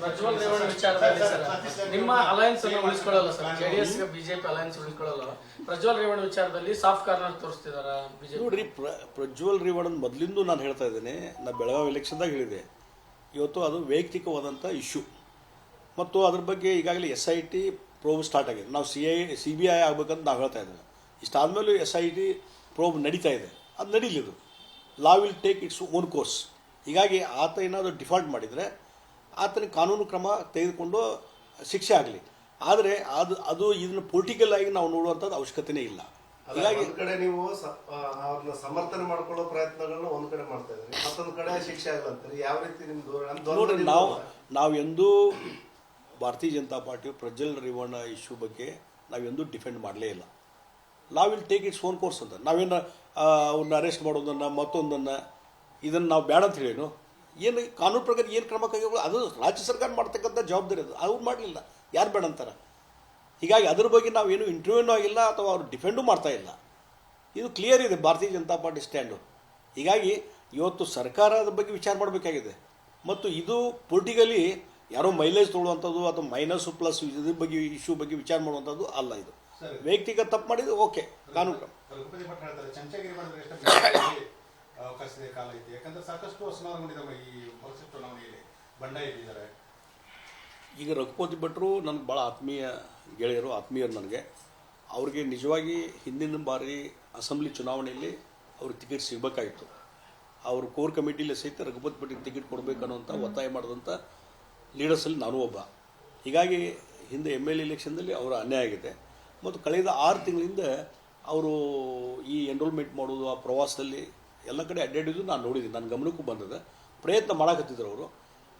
ಪ್ರಜ್ವಲ್ ರೇವಣ್ಣ ವಿಚಾರದಲ್ಲಿ ಸರ್ ನಿಮ್ಮ ಅಲಯನ್ಸ್ ಅನ್ನು ಉಳಿಸಿಕೊಳ್ಳಲ್ಲ ಸರ್, ಜೆಡಿಎಸ್ ಬಿಜೆಪಿ ಅಲಯನ್ಸ್ ಉಳಿಸಿಕೊಳ್ಳಲ್ಲ. ಪ್ರಜ್ವಲ್ ರೇವಣ್ಣ ವಿಚಾರದಲ್ಲಿ ಸಾಫ್ಟ್ ಕಾರ್ನರ್ ತೋರಿಸ್ತಿದಾರ ಬಿಜೆಪಿ. ನೋಡ್ರಿ, ಪ್ರಜ್ವಲ್ ರೇವಣ್ಣ ಮೊದಲಿಂದ ನಾನು ಹೇಳ್ತಾ ಇದ್ದೇನೆ, ನಾ ಬೆಳಗಾವಿ ಎಲೆಕ್ಷನ್ದಾಗ ಹೇಳಿದೆ, ಇವತ್ತು ಅದು ವೈಯಕ್ತಿಕವಾದಂಥ ಇಶ್ಯೂ ಮತ್ತು ಅದ್ರ ಬಗ್ಗೆ ಈಗಾಗಲೇ SIT ಪ್ರೋಬ್ ಸ್ಟಾರ್ಟ್ ಆಗಿದೆ. ನಾವು CBI ಆಗ್ಬೇಕಂತ ನಾವು ಹೇಳ್ತಾ ಇದ್ದೇವೆ. ಇಷ್ಟಾದಮೇಲೂ SIT ಪ್ರೋಬ್ ನಡೀತಾ ಇದೆ, ಅದು ನಡೀಲಿದು. Law will take its own course. ಹೀಗಾಗಿ ಆತ ಏನಾದರೂ ಡಿಫಾಲ್ಟ್ ಮಾಡಿದರೆ ಆತನಿಗೆ ಕಾನೂನು ಕ್ರಮ ತೆಗೆದುಕೊಂಡು ಶಿಕ್ಷೆ ಆಗಲಿ. ಆದರೆ ಅದು ಇದನ್ನು ಪೊಲಿಟಿಕಲ್ ಆಗಿ ನಾವು ನೋಡುವಂಥದ್ದು ಅವಶ್ಯಕತೆನೇ ಇಲ್ಲ. ಹೀಗಾಗಿ ಒಂದ್ ಕಡೆ ನೀವು ಅವ್ರನ್ನ ಸಮರ್ಥನೆ ಮಾಡ್ಕೊಳ್ಳೋ ಪ್ರಯತ್ನಗಳನ್ನ ಒಂದ್ ಕಡೆ ಮಾಡ್ತಾ ಇದ್ರಿ, ಮತ್ತೊಂದ್ ಕಡೆ ಶಿಕ್ಷೆ ಆಗಲ್ಲ. ಯಾವ ರೀತಿ ನಿಮ್ದು ನೋಡ್ರಿ, ನಾವು ಎಂದೂ ಭಾರತೀಯ ಜನತಾ ಪಾರ್ಟಿ ಪ್ರಜ್ವಲ್ ರೇವಣ್ಣ ಇಶ್ಯೂ ಬಗ್ಗೆ ನಾವೆಂದೂ ಡಿಫೆಂಡ್ ಮಾಡಲೇ ಇಲ್ಲ. ಲಾ will take its own course ಅಂತ. ನಾವೇನು ಅವ್ರನ್ನ ಅರೆಸ್ಟ್ ಮಾಡೋದನ್ನು ಮತ್ತೊಂದನ್ನು ಇದನ್ನು ನಾವು ಬೇಡ ಅಂತ ಹೇಳೇನು? ಏನು ಕಾನೂನು ಪ್ರಕಾರ ಏನು ಕ್ರಮ ಕೈಗೊಳ್ಳ, ಅದು ರಾಜ್ಯ ಸರ್ಕಾರ ಮಾಡ್ತಕ್ಕಂಥ ಜವಾಬ್ದಾರಿ ಅದು. ಅವ್ರು ಮಾಡಲಿಲ್ಲ, ಯಾರು ಬೇಡ ಅಂತಾರೆ? ಹೀಗಾಗಿ ಅದ್ರ ಬಗ್ಗೆ ನಾವೇನು ಇಂಟರ್ವ್ಯೂನೂ ಆಗಿಲ್ಲ ಅಥವಾ ಅವ್ರು ಡಿಫೆಂಡೂ ಮಾಡ್ತಾ ಇಲ್ಲ. ಇದು ಕ್ಲಿಯರ್ ಇದೆ ಭಾರತೀಯ ಜನತಾ ಪಾರ್ಟಿ ಸ್ಟ್ಯಾಂಡು. ಹೀಗಾಗಿ ಇವತ್ತು ಸರ್ಕಾರ ಅದ್ರ ಬಗ್ಗೆ ವಿಚಾರ ಮಾಡಬೇಕಾಗಿದೆ. ಮತ್ತು ಇದು ಪೊಲಿಟಿಕಲಿ ಯಾರೋ ಮೈಲೇಜ್ ತೊಗೊಳ್ಳುವಂಥದ್ದು ಅಥವಾ ಮೈನಸ್ಸು ಪ್ಲಸ್ ಇದ್ರ ಬಗ್ಗೆ ಇಶ್ಯೂ ಬಗ್ಗೆ ವಿಚಾರ ಮಾಡುವಂಥದ್ದು ಅಲ್ಲ. ಇದು ವೈಯಕ್ತಿಕ ತಪ್ಪು ಮಾಡಿದ್ರೆ ಓಕೆ, ಕಾನೂನು ಕ್ರಮ. ರಘುಪತಿ ಭಟ್ ಹೇಳ್ತಾರೆ, ಚಮಚಗಿರಿ ಮಾಡಿದ್ರೆ ಅವಕಾಶ ಇದೆ, ಕಾಲ ಇದೆ. ಯಾಕಂದ್ರೆ ಸಾಕಷ್ಟು ಅಸಮಾಧಾನಗೊಂಡಿದ್ದಾರೆ ಈ ವರ್ಷ ಚುನಾವಣೆಯಲ್ಲಿ ಬಂಡಾಯ ಇದ್ದಾರೆ. ಈಗ ರಘುಪತಿ ಭಟ್ರು ನನಗೆ ಭಾಳ ಆತ್ಮೀಯ ಗೆಳೆಯರು, ಆತ್ಮೀಯರು ನನಗೆ. ಅವ್ರಿಗೆ ನಿಜವಾಗಿ ಹಿಂದಿನ ಬಾರಿ ಅಸೆಂಬ್ಲಿ ಚುನಾವಣೆಯಲ್ಲಿ ಅವ್ರಿಗೆ ಟಿಕೆಟ್ ಸಿಗಬೇಕಾಗಿತ್ತು. ಅವರು ಕೋರ್ ಕಮಿಟಿಲಿ ಸಹಿತ ರಘುಪತಿ ಭಟ್ರಿಗೆ ಟಿಕೆಟ್ ಕೊಡಬೇಕನ್ನುವಂಥ ಒತ್ತಾಯ ಮಾಡಿದಂಥ ಲೀಡರ್ಸಲ್ಲಿ ನಾನು ಒಬ್ಬ. ಹೀಗಾಗಿ ಹಿಂದೆ MLA ಎಲೆಕ್ಷನ್ದಲ್ಲಿ ಅವರ ಅನ್ಯಾಯ ಆಗಿದೆ. ಮತ್ತು ಕಳೆದ 6 ತಿಂಗಳಿಂದ ಅವರು ಈ ಎನ್ರೋಲ್ಮೆಂಟ್ ಮಾಡೋದು, ಆ ಪ್ರವಾಸದಲ್ಲಿ ಎಲ್ಲ ಕಡೆ ಅಡ್ಡಾಡಿದ್ದು ನಾನು ನೋಡಿದ್ದೀನಿ, ನನ್ನ ಗಮನಕ್ಕೂ ಬಂದದ. ಪ್ರಯತ್ನ ಮಾಡಕತ್ತಿದ್ರು ಅವರು.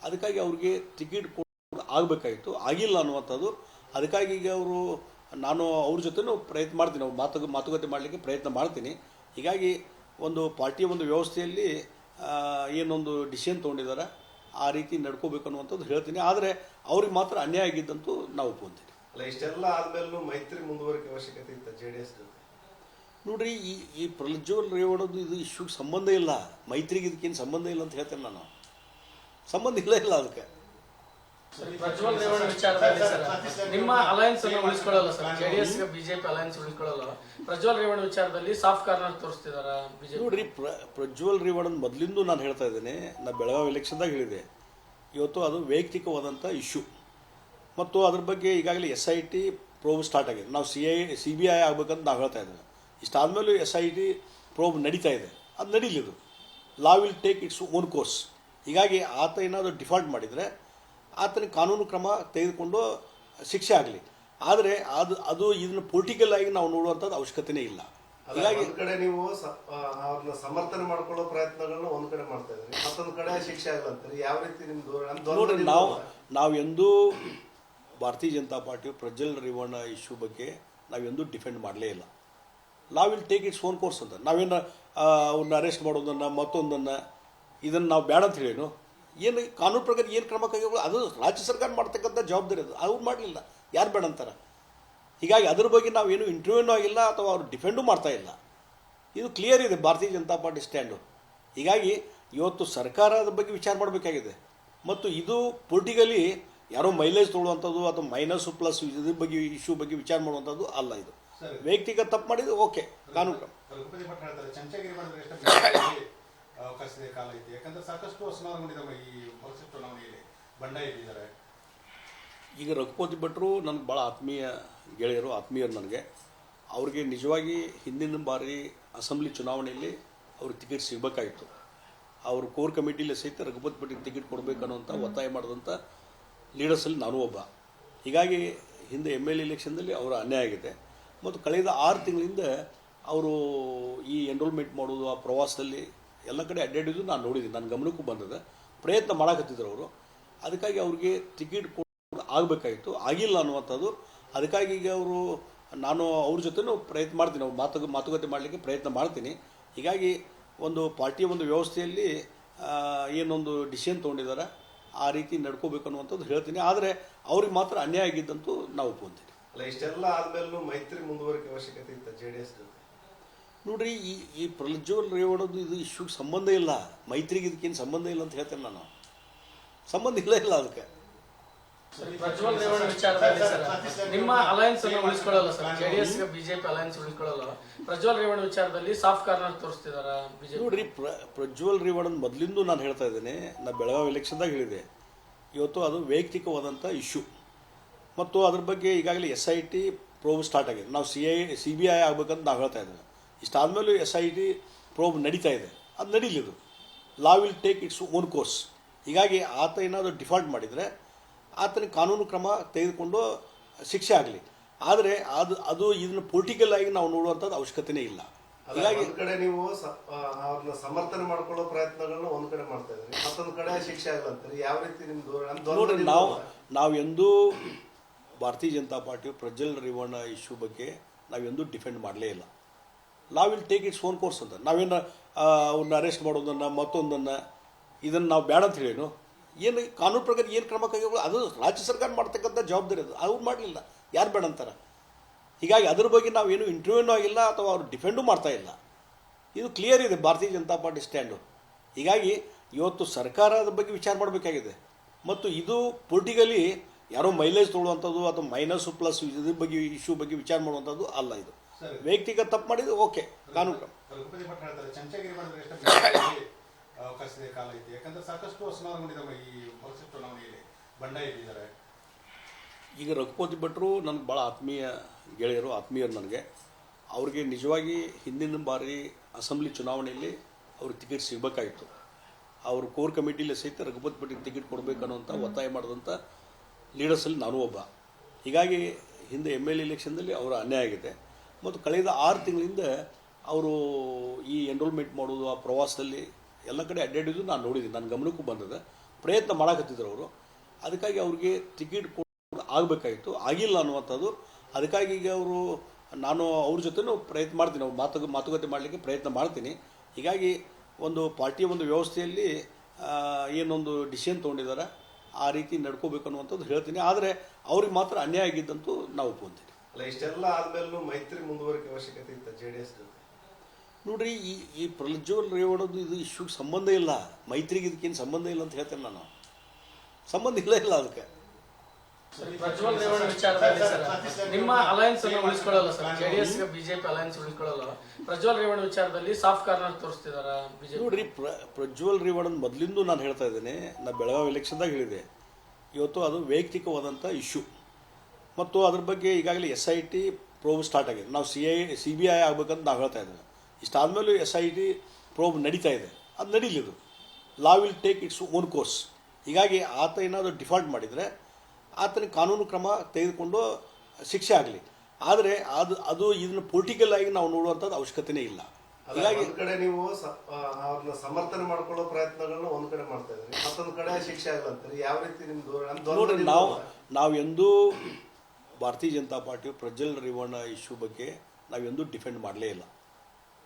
ಅದಕ್ಕಾಗಿ ಅವ್ರಿಗೆ ಟಿಕೆಟ್ ಆಗಬೇಕಾಗಿತ್ತು, ಆಗಿಲ್ಲ ಅನ್ನುವಂಥದ್ದು. ಅದಕ್ಕಾಗಿ ಈಗ ನಾನು ಅವ್ರ ಜೊತೆನೂ ಪ್ರಯತ್ನ ಮಾಡ್ತೀನಿ, ಅವ್ರು ಮಾತುಕತೆ ಮಾಡಲಿಕ್ಕೆ ಪ್ರಯತ್ನ ಮಾಡ್ತೀನಿ. ಹೀಗಾಗಿ ಒಂದು ಪಾರ್ಟಿಯ ಒಂದು ವ್ಯವಸ್ಥೆಯಲ್ಲಿ ಏನೊಂದು ಡಿಸಿಷನ್ ತೊಗೊಂಡಿದ್ದಾರೆ, ಆ ರೀತಿ ನಡ್ಕೋಬೇಕು ಅನ್ನುವಂಥದ್ದು ಹೇಳ್ತೀನಿ. ಆದರೆ ಅವ್ರಿಗೆ ಮಾತ್ರ ಅನ್ಯಾಯ ಆಗಿದ್ದಂತೂ ನಾವು ಒಪ್ಕೊಂತೀನಿ. ಅಲ್ಲ, ಇಷ್ಟೆಲ್ಲ ಆದ್ಮೇಲೂ ಮೈತ್ರಿ ಮುಂದುವರಿಕೆ ಅವಶ್ಯಕತೆ ಇತ್ತು JDS ಜೊತೆ. ನೋಡ್ರಿ, ಈ ಪ್ರಜ್ವಲ್ ರೇವಣ್ಣದು ಇದು ಇಶ್ಯೂಗೆ ಸಂಬಂಧ ಇಲ್ಲ, ಮೈತ್ರಿಗೆ ಇದಕ್ಕೇನು ಸಂಬಂಧ ಇಲ್ಲ ಅಂತ ಹೇಳ್ತೇನೆ ನಾನು. ಸಂಬಂಧ ಇಲ್ಲ ಅದಕ್ಕೆ. ಪ್ರಜ್ವಲ್ ರೇವಣ್ಣ ವಿಚಾರದಲ್ಲಿ ಸರ್ ನಿಮ್ಮ ಅಲಯನ್ಸ್ ಅನ್ನು ಉಳಿಸಿಕೊಳ್ಳಲ್ಲ ಸರ್, ಜೆಡಿಎಸ್ ಬಿಜೆಪಿ ಅಲಯನ್ಸ್ ಉಳಿಸಿಕೊಳ್ಳಲ್ಲ. ಪ್ರಜ್ವಲ್ ರೇವಣ್ಣ ವಿಚಾರದಲ್ಲಿ ಸಾಫ್ಟ್ ಕಾರ್ನರ್ ತೋರಿಸ್ತಿದಾರ ಬಿಜೆಪಿ. ನೋಡ್ರಿ, ಪ್ರಜ್ವಲ್ ರೇವಣ್ಣ ಮೊದಲಿಂದ ನಾನು ಹೇಳ್ತಾ ಇದ್ದೇನೆ, ನಾ ಬೆಳಗಾವಿ ಎಲೆಕ್ಷನ್ದಾಗ ಹೇಳಿದೆ, ಇವತ್ತು ಅದು ವೈಯಕ್ತಿಕವಾದಂಥ ಇಶ್ಯೂ ಮತ್ತು ಅದ್ರ ಬಗ್ಗೆ ಈಗಾಗಲೇ SIT ಪ್ರೋಬ್ ಸ್ಟಾರ್ಟ್ ಆಗಿದೆ. ನಾವು CBI ಆಗ್ಬೇಕಂತ ನಾವು ಹೇಳ್ತಾ ಇದ್ದೇವೆ. ಇಷ್ಟಾದಮೇಲೂ SIT ಪ್ರೋಬ್ ನಡೀತಾ ಇದೆ, ಅದು ನಡೀಲಿದು. Law will take its own course. ಹೀಗಾಗಿ ಆತ ಏನಾದರೂ ಡಿಫಾಲ್ಟ್ ಮಾಡಿದರೆ ಆತನಿಗೆ ಕಾನೂನು ಕ್ರಮ ತೆಗೆದುಕೊಂಡು ಶಿಕ್ಷೆ ಆಗಲಿ. ಆದರೆ ಅದು ಇದನ್ನು ಪೊಲಿಟಿಕಲ್ ಆಗಿ ನಾವು ನೋಡುವಂಥದ್ದು ಅವಶ್ಯಕತೆನೇ ಇಲ್ಲ. ಹೀಗಾಗಿ ಒಂದ್ ಕಡೆ ನೀವು ಅವ್ರನ್ನ ಸಮರ್ಥನೆ ಮಾಡ್ಕೊಳ್ಳೋ ಪ್ರಯತ್ನಗಳನ್ನ ಒಂದ್ ಕಡೆ ಮಾಡ್ತಾ ಇದ್ರಿ, ಮತ್ತೊಂದ್ ಕಡೆ ಶಿಕ್ಷೆ ಆಗಲ್ಲ. ಯಾವ ರೀತಿ ನಿಮ್ದು ನೋಡ್ರಿ, ನಾವೆಂದೂ ಭಾರತೀಯ ಜನತಾ ಪಾರ್ಟಿ ಪ್ರಜ್ವಲ್ ರೇವಣ್ಣ ಇಶ್ಯೂ ಬಗ್ಗೆ ನಾವೆಂದೂ ಡಿಫೆಂಡ್ ಮಾಡಲೇ ಇಲ್ಲ. ಲಾ will take its own course ಅಂತ. ನಾವೇನು ಅವ್ರನ್ನ ಅರೆಸ್ಟ್ ಮಾಡೋದನ್ನು ಮತ್ತೊಂದನ್ನು ಇದನ್ನು ನಾವು ಬೇಡ ಅಂತ ಹೇಳೇನು? ಏನು ಕಾನೂನು ಪ್ರಕಾರ ಏನು ಕ್ರಮ ಕೈಗೊಳ್ಳ, ಅದು ರಾಜ್ಯ ಸರ್ಕಾರ ಮಾಡ್ತಕ್ಕಂಥ ಜವಾಬ್ದಾರಿ ಅದು. ಅವ್ರು ಮಾಡಲಿಲ್ಲ, ಯಾರು ಬೇಡ ಅಂತಾರೆ? ಹೀಗಾಗಿ ಅದ್ರ ಬಗ್ಗೆ ನಾವೇನು ಇಂಟರ್ವ್ಯೂನೂ ಆಗಿಲ್ಲ ಅಥವಾ ಅವ್ರು ಡಿಫೆಂಡೂ ಮಾಡ್ತಾ ಇಲ್ಲ. ಇದು ಕ್ಲಿಯರ್ ಇದೆ ಭಾರತೀಯ ಜನತಾ ಪಾರ್ಟಿ ಸ್ಟ್ಯಾಂಡು. ಹೀಗಾಗಿ ಇವತ್ತು ಸರ್ಕಾರ ಅದ್ರ ಬಗ್ಗೆ ವಿಚಾರ ಮಾಡಬೇಕಾಗಿದೆ. ಮತ್ತು ಇದು ಪೊಲಿಟಿಕಲಿ ಯಾರೋ ಮೈಲೇಜ್ ತೊಗೊಳ್ಳುವಂಥದ್ದು ಅಥವಾ ಮೈನಸ್ಸು ಪ್ಲಸ್ ಇದ್ರ ಬಗ್ಗೆ ಇಶ್ಯೂ ಬಗ್ಗೆ ವಿಚಾರ ಮಾಡುವಂಥದ್ದು ಅಲ್ಲ. ಇದು ವೈಯಕ್ತಿಕ ತಪ್ಪು ಮಾಡಿದ್ರೆ ಓಕೆ, ಕಾನೂನು ಕ್ರಮ. ರಘುಪತಿ ಭಟ್ ಹೇಳ್ತಾರೆ, ಚಮಚಗಿರಿ ಮಾಡಿದ್ರೆ ಅವಕಾಶ ಇದೆ, ಕಾಲ ಇದೆ. ಯಾಕಂದ್ರೆ ಸಾಕಷ್ಟು ಅಸಮಾಧಾನಗೊಂಡಿದ್ದಾರೆ ಈ ವರ್ಷ ಚುನಾವಣೆಯಲ್ಲಿ ಬಂಡಾಯ ಇದ್ದಾರೆ. ಈಗ ರಘುಪತಿ ಭಟ್ರು ನನಗೆ ಭಾಳ ಆತ್ಮೀಯ ಗೆಳೆಯರು, ಆತ್ಮೀಯರು ನನಗೆ. ಅವ್ರಿಗೆ ನಿಜವಾಗಿ ಹಿಂದಿನ ಬಾರಿ ಅಸೆಂಬ್ಲಿ ಚುನಾವಣೆಯಲ್ಲಿ ಅವ್ರಿಗೆ ಟಿಕೆಟ್ ಸಿಗಬೇಕಾಗಿತ್ತು. ಅವರು ಕೋರ್ ಕಮಿಟಿಲಿ ಸಹಿತ ರಘುಪತಿ ಭಟ್ರಿಗೆ ಟಿಕೆಟ್ ಕೊಡಬೇಕನ್ನುವಂಥ ಒತ್ತಾಯ ಮಾಡಿದಂಥ ಲೀಡರ್ಸಲ್ಲಿ ನಾನು ಒಬ್ಬ. ಹೀಗಾಗಿ ಹಿಂದೆ MLA ಎಲೆಕ್ಷನ್ದಲ್ಲಿ ಅವರ ಅನ್ಯಾಯ ಆಗಿದೆ. ಮತ್ತು ಕಳೆದ 6 ತಿಂಗಳಿಂದ ಅವರು ಈ ಎನ್ರೋಲ್ಮೆಂಟ್ ಮಾಡೋದು, ಆ ಪ್ರವಾಸದಲ್ಲಿ ಎಲ್ಲ ಕಡೆ ಅಡ್ಡಾಡಿದ್ದು ನಾನು ನೋಡಿದ್ದೀನಿ, ನನ್ನ ಗಮನಕ್ಕೂ ಬಂದದ. ಪ್ರಯತ್ನ ಮಾಡಕತ್ತಿದ್ರು ಅವರು. ಅದಕ್ಕಾಗಿ ಅವ್ರಿಗೆ ಟಿಕೆಟ್ ಆಗಬೇಕಾಗಿತ್ತು, ಆಗಿಲ್ಲ ಅನ್ನುವಂಥದ್ದು. ಅದಕ್ಕಾಗಿ ಈಗ ನಾನು ಅವ್ರ ಜೊತೆನೂ ಪ್ರಯತ್ನ ಮಾಡ್ತೀನಿ, ಅವ್ರು ಮಾತುಕತೆ ಮಾಡಲಿಕ್ಕೆ ಪ್ರಯತ್ನ ಮಾಡ್ತೀನಿ. ಹೀಗಾಗಿ ಒಂದು ಪಾರ್ಟಿಯ ಒಂದು ವ್ಯವಸ್ಥೆಯಲ್ಲಿ ಏನೊಂದು ಡಿಸಿಷನ್ ತೊಗೊಂಡಿದ್ದಾರೆ, ಆ ರೀತಿ ನಡ್ಕೋಬೇಕು ಅನ್ನುವಂಥದ್ದು ಹೇಳ್ತೀನಿ. ಆದರೆ ಅವ್ರಿಗೆ ಮಾತ್ರ ಅನ್ಯಾಯ ಆಗಿದ್ದಂತೂ ನಾವು ಒಪ್ಕೊಂತೀನಿ. ಅಲ್ಲ, ಇಷ್ಟೆಲ್ಲ ಆದ್ಮೇಲೂ ಮೈತ್ರಿ ಮುಂದುವರಿಕೆ ಅವಶ್ಯಕತೆ ಇತ್ತು JDS ಜೊತೆ. ನೋಡ್ರಿ, ಈ ಪ್ರಜ್ವಲ್ ರೇವಣ್ಣದು ಇದು ಇಶ್ಯೂಗೆ ಸಂಬಂಧ ಇಲ್ಲ, ಮೈತ್ರಿಗೆ ಇದಕ್ಕೇನು ಸಂಬಂಧ ಇಲ್ಲ ಅಂತ ಹೇಳ್ತೇನೆ ನಾನು. ಸಂಬಂಧ ಇಲ್ಲ ಅದಕ್ಕೆ. ಪ್ರಜ್ವಲ್ ರೇವಣ್ಣ ವಿಚಾರದಲ್ಲಿ ಸರ್ ನಿಮ್ಮ ಅಲಯನ್ಸ್ ಅನ್ನು ಉಳಿಸ್ಕೊಳ್ಳಲ್ಲ ಸರ್ ಜೆಡಿಎಸ್ ಬಿಜೆಪಿ ಅಲಯನ್ಸ್ ಉಳಿಸ್ಕೊಳ್ಳಲ್ಲ ಪ್ರಜ್ವಲ್ ರೇವಣ್ಣ ವಿಚಾರದಲ್ಲಿ ಸಾಫ್ಟ್ ಕಾರ್ನರ್ ತೋರಿಸ್ತಿದಾರ ಬಿಜೆಪಿ ನೋಡ್ರಿ ಪ್ರಜ್ವಲ್ ರೇವಣ್ಣನ ಮೊದಲಿಂದ ನಾನು ಹೇಳ್ತಾ ಇದ್ದೇನೆ, ನಾ ಬೆಳಗಾವಿ ಎಲೆಕ್ಷನ್ದಾಗ ಹೇಳಿದೆ, ಇವತ್ತು ಅದು ವೈಯಕ್ತಿಕವಾದಂಥ ಇಶ್ಯೂ ಮತ್ತು ಅದ್ರ ಬಗ್ಗೆ ಈಗಾಗಲೇ SIT ಪ್ರೋಬ್ ಸ್ಟಾರ್ಟ್ ಆಗಿದೆ. ನಾವು CBI ಆಗ್ಬೇಕಂತ ನಾವು ಹೇಳ್ತಾ ಇದ್ದೇವೆ. ಇಷ್ಟಾದ್ಮೇಲೂ SIT ಪ್ರೋಬ್ ನಡೀತಾ ಇದೆ, ಅದು ನಡೀಲಿದು. Law will take its own course. ಹೀಗಾಗಿ ಆತ ಏನಾದರೂ ಡಿಫಾಲ್ಟ್ ಮಾಡಿದರೆ ಆತನಿಗೆ ಕಾನೂನು ಕ್ರಮ ತೆಗೆದುಕೊಂಡು ಶಿಕ್ಷೆ ಆಗಲಿ. ಆದರೆ ಅದು ಇದನ್ನು ಪೊಲಿಟಿಕಲ್ ಆಗಿ ನಾವು ನೋಡುವಂಥದ್ದು ಅವಶ್ಯಕತೆನೇ ಇಲ್ಲ. ಹೀಗಾಗಿ ಒಂದ್ ಕಡೆ ನೀವು ಅವ್ರನ್ನ ಸಮರ್ಥನೆ ಮಾಡ್ಕೊಳ್ಳೋ ಪ್ರಯತ್ನಗಳನ್ನ ಒಂದ್ ಕಡೆ ಮಾಡ್ತಾ ಇದ್ರಿ, ಮತ್ತೊಂದ್ ಕಡೆ ಶಿಕ್ಷೆ ಆಗಲ್ಲ. ಯಾವ ರೀತಿ ನಿಮ್ದು ನೋಡ್ರಿ, ನಾವು ಎಂದೂ ಭಾರತೀಯ ಜನತಾ ಪಾರ್ಟಿ ಪ್ರಜ್ವಲ್ ರೇವಣ್ಣ ಇಶ್ಯೂ ಬಗ್ಗೆ ನಾವೆಂದೂ ಡಿಫೆಂಡ್ ಮಾಡಲೇ ಇಲ್ಲ. ಲಾ will take its own course ಅಂತ. ನಾವೇನು ಅವ್ರನ್ನ ಅರೆಸ್ಟ್ ಮಾಡೋದನ್ನು ಮತ್ತೊಂದನ್ನು ಇದನ್ನು ನಾವು ಬೇಡ ಅಂತ ಹೇಳೇನು? ಏನು ಕಾನೂನು ಪ್ರಕಾರ ಏನು ಕ್ರಮ ಕೈಗೊಳ್ಳ, ಅದು ರಾಜ್ಯ ಸರ್ಕಾರ ಮಾಡ್ತಕ್ಕಂಥ ಜವಾಬ್ದಾರಿ ಅದು. ಅವ್ರು ಮಾಡಲಿಲ್ಲ, ಯಾರು ಬೇಡ ಅಂತಾರೆ? ಹೀಗಾಗಿ ಅದ್ರ ಬಗ್ಗೆ ನಾವೇನು ಇಂಟರ್ವ್ಯೂನೂ ಆಗಿಲ್ಲ ಅಥವಾ ಅವ್ರು ಡಿಫೆಂಡೂ ಮಾಡ್ತಾ ಇಲ್ಲ. ಇದು ಕ್ಲಿಯರ್ ಇದೆ ಭಾರತೀಯ ಜನತಾ ಪಾರ್ಟಿ ಸ್ಟ್ಯಾಂಡು. ಹೀಗಾಗಿ ಇವತ್ತು ಸರ್ಕಾರ ಅದ್ರ ಬಗ್ಗೆ ವಿಚಾರ ಮಾಡಬೇಕಾಗಿದೆ. ಮತ್ತು ಇದು ಪೊಲಿಟಿಕಲಿ ಯಾರೋ ಮೈಲೇಜ್ ತೊಗೊಳ್ಳುವಂಥದ್ದು ಅಥವಾ ಮೈನಸ್ಸು ಪ್ಲಸ್ ಇದ್ರ ಬಗ್ಗೆ ಇಶ್ಯೂ ಬಗ್ಗೆ ವಿಚಾರ ಮಾಡುವಂಥದ್ದು ಅಲ್ಲ. ಇದು ವೈಯಕ್ತಿಕ ತಪ್ಪು ಮಾಡಿದ್ರೆ ಓಕೆ, ಕಾನೂನು ಕ್ರಮ. ರಘುಪತಿ ಭಟ್ ಹೇಳ್ತಾರೆ ಚಮಚಗಿರಿ ಮಾಡಿದ್ರೆ ಎಷ್ಟು ಅವಕಾಶದ ಕಾಲ ಐತಿ, ಯಾಕಂದ್ರೆ ಸಾಕಷ್ಟು ಅಸಮಾಧಾನಗೊಂಡಿದ್ದಾವೆ ಈ ವರ್ಷ ಚುನಾವಣೆಯಲ್ಲಿ ಬಂಡಾಯ ಇದ್ದಾರೆ. ಈಗ ರಘುಪತಿ ಭಟ್ರು ನನಗೆ ಭಾಳ ಆತ್ಮೀಯ ಗೆಳೆಯರು, ಆತ್ಮೀಯರು ನನಗೆ. ಅವ್ರಿಗೆ ನಿಜವಾಗಿ ಹಿಂದಿನ ಬಾರಿ ಅಸೆಂಬ್ಲಿ ಚುನಾವಣೆಯಲ್ಲಿ ಅವ್ರಿಗೆ ಟಿಕೆಟ್ ಸಿಗಬೇಕಾಗಿತ್ತು. ಅವರು ಕೋರ್ ಕಮಿಟಿಲಿ ಸಹಿತ ರಘುಪತಿ ಭಟ್ರಿಗೆ ಟಿಕೆಟ್ ಕೊಡಬೇಕನ್ನುವಂಥ ಒತ್ತಾಯ ಮಾಡಿದಂಥ ಲೀಡರ್ಸಲ್ಲಿ ನಾನು ಒಬ್ಬ. ಹೀಗಾಗಿ ಹಿಂದೆ MLA ಎಲೆಕ್ಷನ್ದಲ್ಲಿ ಅವರ ಅನ್ಯಾಯ ಆಗಿದೆ. ಮತ್ತು ಕಳೆದ 6 ತಿಂಗಳಿಂದ ಅವರು ಈ ಎನ್ರೋಲ್ಮೆಂಟ್ ಮಾಡೋದು, ಆ ಪ್ರವಾಸದಲ್ಲಿ ಎಲ್ಲ ಕಡೆ ಅಡ್ಡಾಡಿದ್ದು ನಾನು ನೋಡಿದ್ದೀನಿ, ನನ್ನ ಗಮನಕ್ಕೂ ಬಂದಿದೆ. ಪ್ರಯತ್ನ ಮಾಡಕತ್ತಿದ್ರು ಅವರು. ಅದಕ್ಕಾಗಿ ಅವ್ರಿಗೆ ಟಿಕೆಟ್ ಆಗಬೇಕಾಗಿತ್ತು, ಆಗಿಲ್ಲ ಅನ್ನುವಂಥದ್ದು. ಅದಕ್ಕಾಗಿ ಈಗ ನಾನು ಅವ್ರ ಜೊತೆನೂ ಪ್ರಯತ್ನ ಮಾಡ್ತೀನಿ, ಅವ್ರು ಮಾತುಕತೆ ಮಾಡಲಿಕ್ಕೆ ಪ್ರಯತ್ನ ಮಾಡ್ತೀನಿ. ಹೀಗಾಗಿ ಒಂದು ಪಾರ್ಟಿಯ ಒಂದು ವ್ಯವಸ್ಥೆಯಲ್ಲಿ ಏನೊಂದು ಡಿಸಿಷನ್ ತೊಗೊಂಡಿದ್ದಾರೆ, ಆ ರೀತಿ ನಡ್ಕೋಬೇಕು ಅನ್ನುವಂಥದ್ದು ಹೇಳ್ತೀನಿ. ಆದರೆ ಅವ್ರಿಗೆ ಮಾತ್ರ ಅನ್ಯಾಯ ಆಗಿದ್ದಂತೂ ನಾವು ಒಪ್ಕೊಂತೀನಿ. ಅಲ್ಲ, ಇಷ್ಟೆಲ್ಲ ಆದ್ಮೇಲೂ ಮೈತ್ರಿ ಮುಂದುವರಿಕೆ ಅವಶ್ಯಕತೆ ಇತ್ತು JDS ಜೊತೆ. ನೋಡ್ರಿ, ಈ ಪ್ರಜ್ವಲ್ ರೇವಣ್ಣದು ಇದು ಇಶ್ಯೂಗೆ ಸಂಬಂಧ ಇಲ್ಲ, ಮೈತ್ರಿಗೆ ಇದಕ್ಕೇನು ಸಂಬಂಧ ಇಲ್ಲ ಅಂತ ಹೇಳ್ತೇನೆ ನಾನು. ಸಂಬಂಧ ಇಲ್ಲ ಅದಕ್ಕೆ. ಪ್ರಜ್ವಲ್ ರೇವಣ್ಣ ವಿಚಾರದಲ್ಲಿ ಸರ್ ನಿಮ್ಮ ಅಲಯನ್ಸ್ ಅನ್ನು ಉಳಿಸ್ಕೊಳ್ಳಲ್ಲ ಸರ್ ಜೆಡಿಎಸ್ ಬಿಜೆಪಿ ಅಲಯನ್ಸ್ ಉಳಿಸ್ಕೊಳ್ಳಲ್ಲ ಪ್ರಜ್ವಲ್ ರೇವಣ್ಣ ವಿಚಾರದಲ್ಲಿ ಸಾಫ್ಟ್ ಕಾರ್ನರ್ ತೋರಿಸ್ತಿದಾರ ಬಿಜೆಪಿ. ನೋಡ್ರಿ, ಪ್ರಜ್ವಲ್ ರೇವಣ್ಣನ ಮೊದಲಿಂದ ನಾನು ಹೇಳ್ತಾ ಇದ್ದೇನೆ, ನಾ ಬೆಳಗಾವಿ ಎಲೆಕ್ಷನ್ದಾಗ ಹೇಳಿದೆ, ಇವತ್ತು ಅದು ವೈಯಕ್ತಿಕವಾದಂಥ ಇಶ್ಯೂ ಮತ್ತು ಅದ್ರ ಬಗ್ಗೆ ಈಗಾಗಲೇ SIT ಪ್ರೋಬ್ ಸ್ಟಾರ್ಟ್ ಆಗಿದೆ. ನಾವು CBI ಆಗ್ಬೇಕಂತ ನಾವು ಹೇಳ್ತಾ ಇದ್ದೇವೆ. ಇಷ್ಟಾದ್ಮೇಲೂ SIT ಪ್ರೋಬ್ ನಡೀತಾ ಇದೆ, ಅದು ನಡೀಲಿದು. Law will take its own course. ಹೀಗಾಗಿ ಆತ ಏನಾದರೂ ಡಿಫಾಲ್ಟ್ ಮಾಡಿದರೆ ಆತನಿಗೆ ಕಾನೂನು ಕ್ರಮ ತೆಗೆದುಕೊಂಡು ಶಿಕ್ಷೆ ಆಗಲಿ. ಆದರೆ ಅದು ಇದನ್ನು ಪೊಲಿಟಿಕಲ್ ಆಗಿ ನಾವು ನೋಡುವಂಥದ್ದು ಅವಶ್ಯಕತೆನೇ ಇಲ್ಲ. ಹೀಗಾಗಿ ಒಂದ್ ಕಡೆ ನೀವು ಅವ್ರನ್ನ ಸಮರ್ಥನೆ ಮಾಡ್ಕೊಳ್ಳೋ ಪ್ರಯತ್ನಗಳನ್ನ ಒಂದ್ ಕಡೆ ಮಾಡ್ತಾ ಇದ್ರಿ, ಮತ್ತೊಂದ್ ಕಡೆ ಶಿಕ್ಷೆ ಆಗಲ್ಲ. ಯಾವ ರೀತಿ ನಿಮ್ದು ನೋಡ್ರಿ, ನಾವೆಂದೂ ಭಾರತೀಯ ಜನತಾ ಪಾರ್ಟಿ ಪ್ರಜ್ವಲ್ ರೇವಣ್ಣ ಇಶ್ಯೂ ಬಗ್ಗೆ ನಾವೆಂದೂ ಡಿಫೆಂಡ್ ಮಾಡಲೇ ಇಲ್ಲ.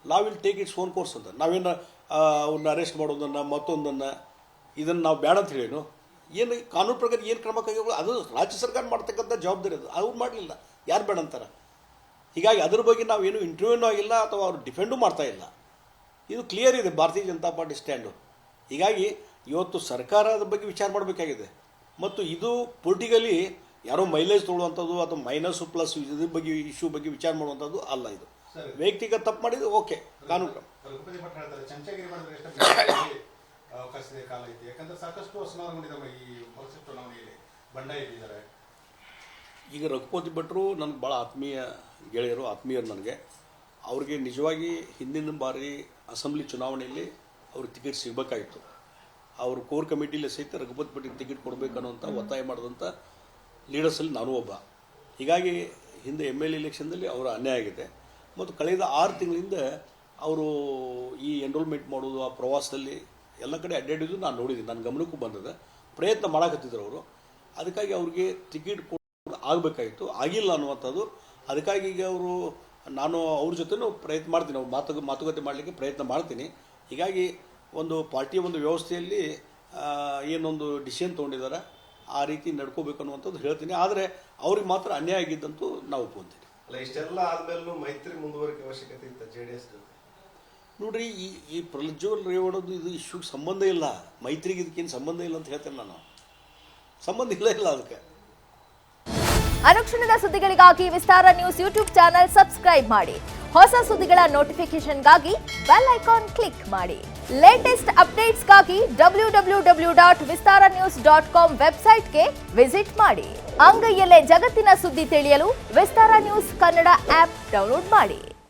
ಲಾ will take its own course ಅಂತ. ನಾವೇನು ಅವ್ರನ್ನ ಅರೆಸ್ಟ್ ಮಾಡೋದನ್ನು ಮತ್ತೊಂದನ್ನು ಇದನ್ನು ನಾವು ಬೇಡ ಅಂತ ಹೇಳೇನು? ಏನು ಕಾನೂನು ಪ್ರಕಾರ ಏನು ಕ್ರಮ ಕೈಗೊಳ್ಳ, ಅದು ರಾಜ್ಯ ಸರ್ಕಾರ ಮಾಡ್ತಕ್ಕಂಥ ಜವಾಬ್ದಾರಿ ಅದು. ಅವ್ರು ಮಾಡಲಿಲ್ಲ, ಯಾರು ಬೇಡ ಅಂತಾರೆ? ಹೀಗಾಗಿ ಅದ್ರ ಬಗ್ಗೆ ನಾವೇನು ಇಂಟರ್ವ್ಯೂನೂ ಆಗಿಲ್ಲ ಅಥವಾ ಅವ್ರು ಡಿಫೆಂಡೂ ಮಾಡ್ತಾ ಇಲ್ಲ. ಇದು ಕ್ಲಿಯರ್ ಇದೆ ಭಾರತೀಯ ಜನತಾ ಪಾರ್ಟಿ ಸ್ಟ್ಯಾಂಡು. ಹೀಗಾಗಿ ಇವತ್ತು ಸರ್ಕಾರ ಅದ್ರ ಬಗ್ಗೆ ವಿಚಾರ ಮಾಡಬೇಕಾಗಿದೆ. ಮತ್ತು ಇದು ಪೊಲಿಟಿಕಲಿ ಯಾರೋ ಮೈಲೇಜ್ ತೊಗೊಳ್ಳುವಂಥದ್ದು ಅಥವಾ ಮೈನಸ್ಸು ಪ್ಲಸ್ ಇದ್ರ ಬಗ್ಗೆ ಇಶ್ಯೂ ಬಗ್ಗೆ ವಿಚಾರ ಮಾಡುವಂಥದ್ದು ಅಲ್ಲ. ಇದು ವೈಯಕ್ತಿಕ ತಪ್ಪು ಮಾಡಿದ್ರೆ ಓಕೆ, ಕಾನೂನು ಕ್ರಮ. ರಘುಪತಿ ಭಟ್ ಹೇಳ್ತಾರೆ ಚಮಚಗಿರಿ ಮಾಡಿದ್ರೆ ಎಷ್ಟು ಅವಕಾಶದ ಕಾಲ ಐತಿ, ಯಾಕಂದ್ರೆ ಸಾಕಷ್ಟು ಅಸಮಾಧಾನಗೊಂಡಿದ್ದಾವೆ ಈ ವರ್ಷ ಚುನಾವಣೆಯಲ್ಲಿ ಬಂಡಾಯ ಇದ್ದಾರೆ. ಈಗ ರಘುಪತಿ ಭಟ್ರು ನನಗೆ ಭಾಳ ಆತ್ಮೀಯ ಗೆಳೆಯರು, ಆತ್ಮೀಯರು ನನಗೆ. ಅವ್ರಿಗೆ ನಿಜವಾಗಿ ಹಿಂದಿನ ಬಾರಿ ಅಸೆಂಬ್ಲಿ ಚುನಾವಣೆಯಲ್ಲಿ ಅವ್ರಿಗೆ ಟಿಕೆಟ್ ಸಿಗಬೇಕಾಗಿತ್ತು. ಅವರು ಕೋರ್ ಕಮಿಟಿಲಿ ಸಹಿತ ರಘುಪತಿ ಭಟ್ರಿಗೆ ಟಿಕೆಟ್ ಕೊಡಬೇಕನ್ನುವಂಥ ಒತ್ತಾಯ ಮಾಡಿದಂಥ ಲೀಡರ್ಸಲ್ಲಿ ನಾನು ಒಬ್ಬ. ಹೀಗಾಗಿ ಹಿಂದೆ MLA ಎಲೆಕ್ಷನ್ದಲ್ಲಿ ಅವರ ಅನ್ಯಾಯ ಆಗಿದೆ. ಮತ್ತು ಕಳೆದ 6 ತಿಂಗಳಿಂದ ಅವರು ಈ ಎನ್ರೋಲ್ಮೆಂಟ್ ಮಾಡೋದು, ಆ ಪ್ರವಾಸದಲ್ಲಿ ಎಲ್ಲ ಕಡೆ ಅಡ್ಡಾಡಿದ್ದು ನಾನು ನೋಡಿದ್ದೀನಿ, ನನ್ನ ಗಮನಕ್ಕೂ ಬಂದಿದೆ. ಪ್ರಯತ್ನ ಮಾಡಕತ್ತಿದ್ರು ಅವರು. ಅದಕ್ಕಾಗಿ ಅವ್ರಿಗೆ ಟಿಕೆಟ್ ಆಗಬೇಕಾಗಿತ್ತು, ಆಗಿಲ್ಲ ಅನ್ನುವಂಥದ್ದು. ಅದಕ್ಕಾಗಿ ಈಗ ನಾನು ಅವ್ರ ಜೊತೆನೂ ಪ್ರಯತ್ನ ಮಾಡ್ತೀನಿ, ಅವ್ರು ಮಾತುಕತೆ ಮಾಡಲಿಕ್ಕೆ ಪ್ರಯತ್ನ ಮಾಡ್ತೀನಿ. ಹೀಗಾಗಿ ಒಂದು ಪಾರ್ಟಿಯ ಒಂದು ವ್ಯವಸ್ಥೆಯಲ್ಲಿ ಏನೊಂದು ಡಿಸಿಷನ್ ತೊಗೊಂಡಿದ್ದಾರೆ, ಆ ರೀತಿ ನಡ್ಕೋಬೇಕು ಅನ್ನುವಂಥದ್ದು ಹೇಳ್ತೀನಿ. ಆದರೆ ಅವ್ರಿಗೆ ಮಾತ್ರ ಅನ್ಯಾಯ ಆಗಿದ್ದಂತೂ ನಾವು ಒಪ್ಕೊಂತೀನಿ. ಅಲ್ಲ, ಇಷ್ಟೆಲ್ಲ ಆದ್ಮೇಲೂ ಮೈತ್ರಿ ಮುಂದುವರಿಕೆ ಅವಶ್ಯಕತೆ ಇತ್ತು JDS ಜೊತೆ. ನೋಡ್ರಿ, ಈ ಪ್ರಜ್ವಲ್ ರೇವಣ್ಣದು ಇದು ಇಶ್ಯೂಗೆ ಸಂಬಂಧ ಇಲ್ಲ, ಮೈತ್ರಿಗೆ ಇದಕ್ಕೇನು ಸಂಬಂಧ ಇಲ್ಲ ಅಂತ ಹೇಳ್ತೇನೆ ನಾನು. ಸಂಬಂಧ ಇಲ್ಲ ಅದಕ್ಕೆ. ಅನುಕ್ಷಣದ ಸುದ್ದಿಗಳಿಗಾಗಿ ವಿಸ್ತಾರ ನ್ಯೂಸ್ ಯೂಟ್ಯೂಬ್ ಚಾನೆಲ್ ಸಬ್ಸ್ಕ್ರೈಬ್ ಮಾಡಿ. ಹೊಸ ಸುದ್ದಿಗಳ ನೋಟಿಫಿಕೇಶನ್ಗಾಗಿ ಬೆಲ್ ಐಕಾನ್ ಕ್ಲಿಕ್ ಮಾಡಿ. ಲೇಟೆಸ್ಟ್ ಅಪ್ಡೇಟ್ಸ್ಗಾಗಿ www.vistaranews.com ವೆಬ್ಸೈಟ್ಗೆ ವಿಸಿಟ್ ಮಾಡಿ. ಅಂಗೈಯಲ್ಲೇ ಜಗತ್ತಿನ ಸುದ್ದಿ ತಿಳಿಯಲು ವಿಸ್ತಾರ ನ್ಯೂಸ್ ಕನ್ನಡ ಆಪ್ ಡೌನ್ಲೋಡ್ ಮಾಡಿ.